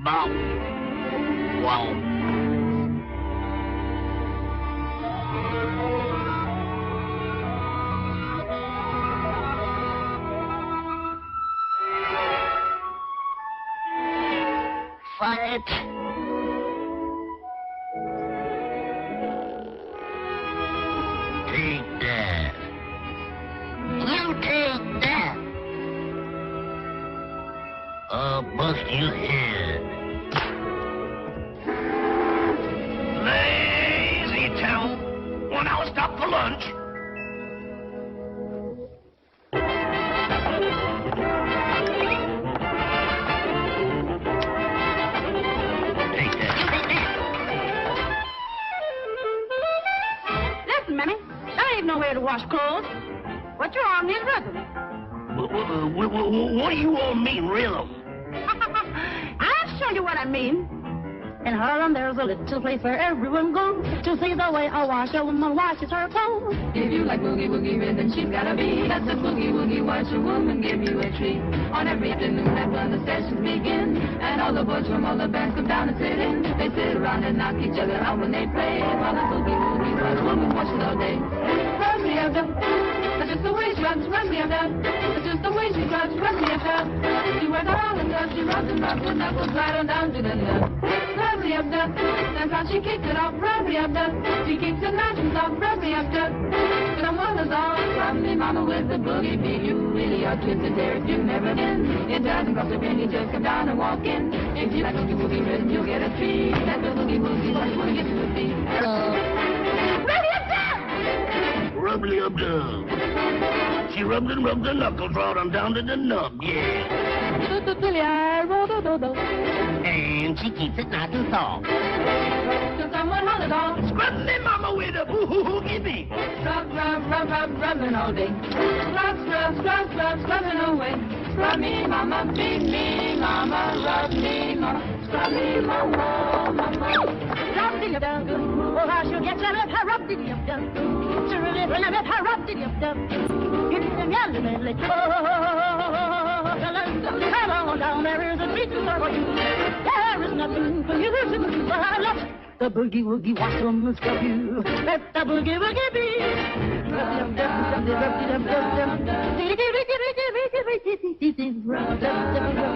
bow, wow. Fight. Take that. You take that. Bust your head. Lazy town. 1 hour stop for lunch. Nowhere to wash clothes. What you all mean, rhythm? What do you all mean, rhythm? I'll show you what I mean. In Harlem, there's a little place where everyone goes to see the way a washerwoman washes her clothes. If you like boogie-woogie rhythm, she's gotta be. That's a boogie-woogie washerwoman, give you a treat. On every afternoon, that's when the sessions begin. And all the boys from all the bands come down and sit in. They sit around and knock each other out when they play. While the boogie-woogie washerwoman washes all day. Rub me up, that's just the way she rubs. Rub me up, that's just the way she rubs. Rub me up, she wears all the stuff. She rubs and rubs and knuckles right on down to the nut. Rub me up, that's how she kicks it off. Rub me up, she kicks it nice and soft. Rub me up, but I'm one of those. Rub me, mama, with the boogie beat. You really are twisted there if you've never been. It doesn't cost a penny, just come down and walk in. If you like boogie-woogie rhythm, you'll get a treat. That's the boogie-woogie, what you wanna get to the beat. Rubbly up dub. She rubbed and rubbed the knuckles right on down to the nub, yeah. And she keeps it nice and soft. So someone hold it on. Scrub me, mama, with a boogie beat. Scrub, rub, rub, rub, rubbing all day. Scrub, scrub, scrub, scrub, scrubbing away. Scrub me, mama, beat me, mama, rub me, mama. Scrub me, mama, mama. Rub-de-dub-dub. Oh, how she'll get her rub-de-dub-dub. She'll really bring her rub-de-dub-dub. You need them yellow, man. Come on down, there is a treat to serve for you. There is nothing for you to do but I love the boogie-woogie washerwoman scrub you. Let the boogie-woogie be. Rub-de-dub-dub-dub-dub-dub-dub-dub.